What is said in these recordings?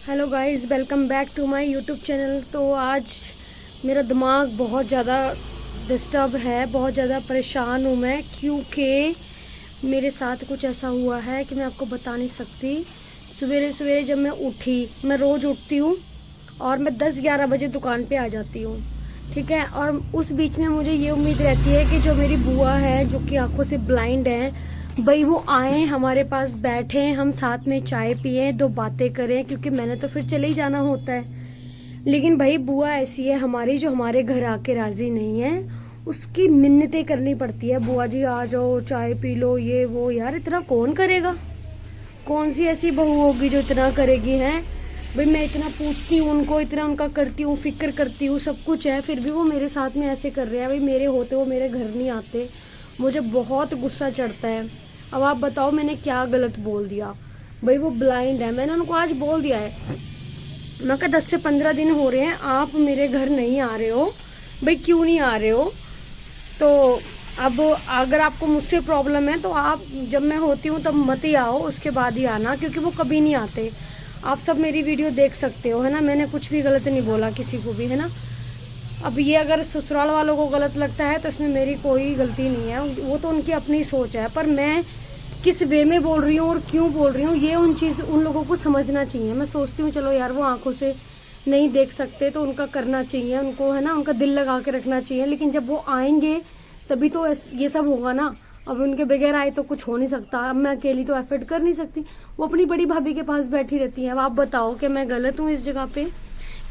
Hello guys, welcome back to my YouTube channel. तो आज मेरा दिमाग बहुत ज़्यादा डिस्टर्ब है, बहुत ज़्यादा परेशान हूँ मैं, क्योंकि मेरे साथ कुछ ऐसा हुआ है कि मैं आपको बता नहीं सकती। सवेरे सवेरे जब मैं उठी, मैं रोज़ उठती हूँ और मैं 10-11 बजे दुकान पे आ जाती हूँ, ठीक है। और उस बीच में मुझे ये उम्मीद रहती है कि जो मेरी बुआ है, जो कि आंखों से ब्लाइंड है, भाई वो आए, हमारे पास बैठे, हम साथ में चाय पिए, दो बातें करें, क्योंकि मैंने तो फिर चले ही जाना होता है। लेकिन भाई बुआ ऐसी है हमारी, जो हमारे घर आके राजी नहीं है, उसकी मिन्नतें करनी पड़ती है। बुआ जी आ जाओ, चाय पी लो, ये वो। यार इतना कौन करेगा? कौन सी ऐसी बहू होगी जो इतना करेगी? है भाई, मैं इतना पूछती हूँ उनको, इतना उनका करती हूँ, फिक्र करती हूँ, सब कुछ है, फिर भी वो मेरे साथ में ऐसे कर रहे हैं। भाई मेरे होते वो मेरे घर नहीं आते, मुझे बहुत गुस्सा चढ़ता है। अब आप बताओ मैंने क्या गलत बोल दिया? भाई वो ब्लाइंड है, मैंने उनको आज बोल दिया है, मैं कहा 10 से 15 दिन हो रहे हैं आप मेरे घर नहीं आ रहे हो, भाई क्यों नहीं आ रहे हो? तो अब अगर आपको मुझसे प्रॉब्लम है तो आप, जब मैं होती हूँ तब मत ही आओ, उसके बाद ही आना, क्योंकि वो कभी नहीं आते। आप सब मेरी वीडियो देख सकते हो, है ना, मैंने कुछ भी गलत नहीं बोला किसी को भी, है ना। अब ये अगर ससुराल वालों को गलत लगता है तो इसमें मेरी कोई गलती नहीं है, वो तो उनकी अपनी सोच है। पर मैं किस वे में बोल रही हूँ और क्यों बोल रही हूँ, ये उन लोगों को समझना चाहिए। मैं सोचती हूँ चलो यार, वो आंखों से नहीं देख सकते तो उनका करना चाहिए उनको, है ना, उनका दिल लगा के रखना चाहिए। लेकिन जब वो आएंगे तभी तो ये सब होगा ना। अब उनके बगैर आए तो कुछ हो नहीं सकता। अब मैं अकेली तो एफर्ट कर नहीं सकती, वो अपनी बड़ी भाभी के पास बैठी रहती है। अब आप बताओ कि मैं गलत हूँ इस जगह पे?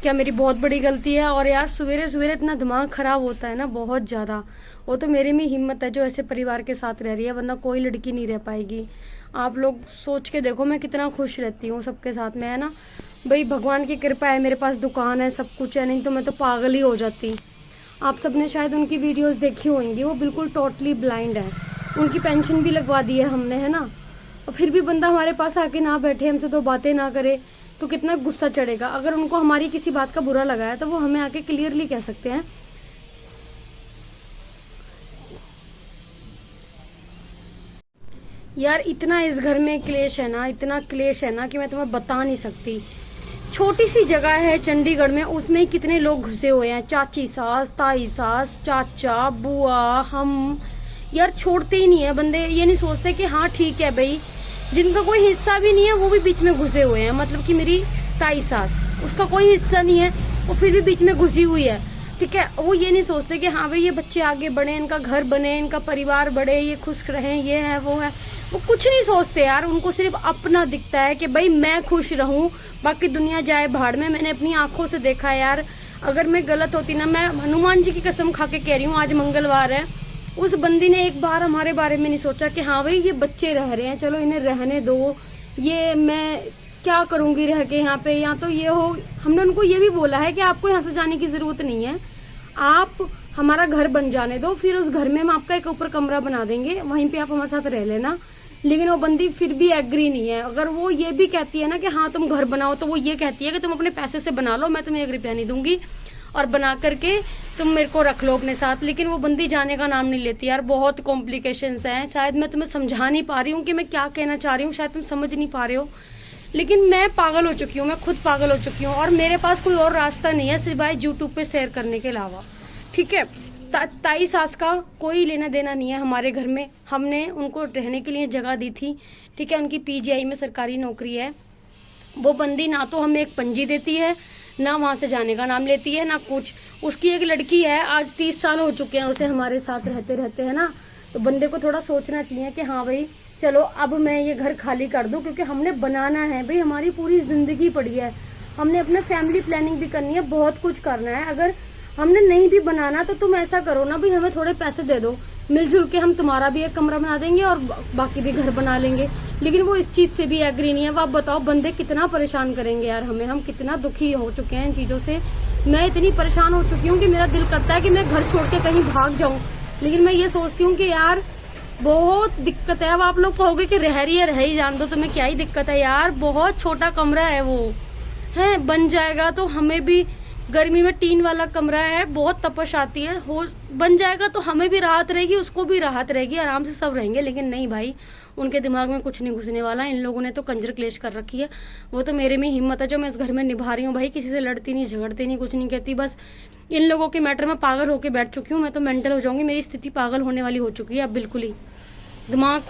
क्या मेरी बहुत बड़ी गलती है? और यार सवेरे सवेरे इतना दिमाग खराब होता है ना, बहुत ज्यादा। वो तो मेरे में हिम्मत है जो ऐसे परिवार के साथ रह रही है, वरना कोई लड़की नहीं रह पाएगी। आप लोग सोच के देखो मैं कितना खुश रहती हूँ सबके साथ में, है ना। भाई भगवान की कृपा है, मेरे पास दुकान है, सब कुछ है, नहीं तो मैं तो पागल ही हो जाती। आप सबने शायद उनकी वीडियोस देखी होंगी, वो बिल्कुल टोटली ब्लाइंड है, उनकी पेंशन भी लगवा दी है हमने, है ना। और फिर भी बंदा हमारे पास आके ना बैठे, हमसे दो बातें ना करे, तो कितना गुस्सा चढ़ेगा। अगर उनको हमारी किसी बात का बुरा लगा है तो वो हमें आके क्लियरली कह सकते हैं। यार इतना इस घर में क्लेश है ना, इतना क्लेश है ना कि मैं तुम्हें बता नहीं सकती। छोटी सी जगह है चंडीगढ़ में, उसमें ही कितने लोग घुसे हुए हैं, चाची सास, ताई सास, चाचा, बुआ, हम। यार छोड़ते ही नहीं है बंदे, ये नहीं सोचते कि हाँ ठीक है भाई, जिनका कोई हिस्सा भी नहीं है वो भी बीच में घुसे हुए हैं। मतलब कि मेरी ताई सास, उसका कोई हिस्सा नहीं है, वो फिर भी बीच में घुसी हुई है, ठीक है। वो ये नहीं सोचते कि हाँ भाई ये बच्चे आगे बढ़े, इनका घर बने, इनका परिवार बढ़े, ये खुश रहें, ये है वो है। वो कुछ नहीं सोचते यार, उनको सिर्फ अपना दिखता है कि भाई मैं खुश रहूं, बाकी दुनिया जाए भाड़ में। मैंने अपनी आंखों से देखा है यार, अगर मैं गलत होती ना, मैं हनुमान जी की कसम खा के कह रही हूँ, आज मंगलवार है, उस बंदी ने एक बार हमारे बारे में नहीं सोचा कि हाँ भाई ये बच्चे रह रहे हैं, चलो इन्हें रहने दो, ये मैं क्या करूंगी रह के यहाँ पे, या तो ये हो। हमने उनको ये भी बोला है कि आपको यहाँ से जाने की जरूरत नहीं है, आप हमारा घर बन जाने दो, फिर उस घर में हम आपका एक ऊपर कमरा बना देंगे, वहीं पे आप हमारे साथ रह लेना। लेकिन वो बंदी फिर भी एग्री नहीं है। अगर वो ये भी कहती है ना कि हाँ तुम घर बनाओ, तो वो ये कहती है कि तुम अपने पैसे से बना लो, मैं तुम्हें 1 रुपया नहीं दूंगी, और बना करके तुम मेरे को रख लो अपने साथ। लेकिन वो बंदी जाने का नाम नहीं लेती यार, बहुत कॉम्प्लिकेशंस हैं। शायद मैं तुम्हें समझा नहीं पा रही हूँ कि मैं क्या कहना चाह रही हूँ, शायद तुम समझ नहीं पा रहे हो, लेकिन मैं पागल हो चुकी हूँ, मैं खुद पागल हो चुकी हूँ, और मेरे पास कोई और रास्ता नहीं है सिवाय यूट्यूब पे शेयर करने के अलावा, ठीक है। ताई सास का कोई लेना देना नहीं है हमारे घर में, हमने उनको रहने के लिए जगह दी थी, ठीक है। उनकी पीजीआई में सरकारी नौकरी है। वो बंदी ना तो हमें एक पंजी देती है, ना वहां से जाने का नाम लेती है, ना कुछ। उसकी एक लड़की है, आज 30 साल हो चुके हैं उसे हमारे साथ रहते रहते, है ना। तो बंदे को थोड़ा सोचना चाहिए कि हाँ भाई चलो अब मैं ये घर खाली कर दूं, क्योंकि हमने बनाना है भाई, हमारी पूरी जिंदगी पड़ी है, हमने अपना फैमिली प्लानिंग भी करनी है, बहुत कुछ करना है। अगर हमने नहीं भी बनाना तो तुम ऐसा करो ना भाई, हमें थोड़े पैसे दे दो, मिलजुल के हम तुम्हारा भी एक कमरा बना देंगे और बाकी भी घर बना लेंगे। लेकिन वो इस चीज से भी एग्री नहीं है। अब आप बताओ बंदे कितना परेशान करेंगे यार हमें, हम कितना दुखी हो चुके हैं इन चीजों से। मैं इतनी परेशान हो चुकी हूँ कि मेरा दिल करता है कि मैं घर छोड़ के कहीं भाग जाऊं, लेकिन मैं ये सोचती हूँ कि यार बहुत दिक्कत है। अब आप लोग कहोगे कि रह रही है, रह ही जान दो, तुम्हें क्या ही दिक्कत है यार, बहुत छोटा कमरा है वो, है बन जाएगा तो हमें भी। गर्मी में टीन वाला कमरा है, बहुत तपश आती है, हो बन जाएगा तो हमें भी राहत रहेगी, उसको भी राहत रहेगी, आराम से सब रहेंगे। लेकिन नहीं भाई, उनके दिमाग में कुछ नहीं घुसने वाला। इन लोगों ने तो कंजर क्लेश कर रखी है। वो तो मेरे में हिम्मत है जो मैं इस घर में निभा रही हूँ भाई, किसी से लड़ती नहीं, झगड़ती नहीं, कुछ नहीं कहती। बस इन लोगों के मैटर में पागल होके बैठ चुकी हूँ। मैं तो मेंटल हो जाऊंगी, मेरी स्थिति पागल होने वाली हो चुकी है अब बिल्कुल ही। दिमाग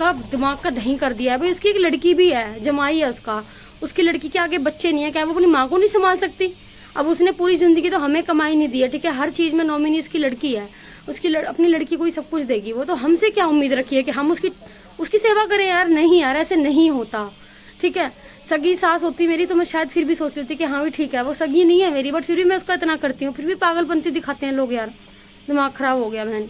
का दही कर दिया है भाई। उसकी एक लड़की भी है, जमाई है उसका, उसकी लड़की के आगे बच्चे नहीं है, क्या वो अपनी माँ को नहीं संभाल सकती? अब उसने पूरी जिंदगी तो हमें कमाई नहीं दी है, ठीक है, हर चीज में नॉमिनी उसकी लड़की है, उसकी अपनी लड़की को ही सब कुछ देगी। वो तो हमसे क्या उम्मीद रखी है कि हम उसकी सेवा करें? यार नहीं यार, ऐसे नहीं होता, ठीक है। सगी सास होती मेरी तो मैं शायद फिर भी सोच लेती कि हाँ भी ठीक है, वो सगी नहीं है मेरी, बट फिर भी मैं उसका इतना करती हूँ, फिर भी पागलपंती दिखाते हैं लोग यार। दिमाग खराब हो गया बहन।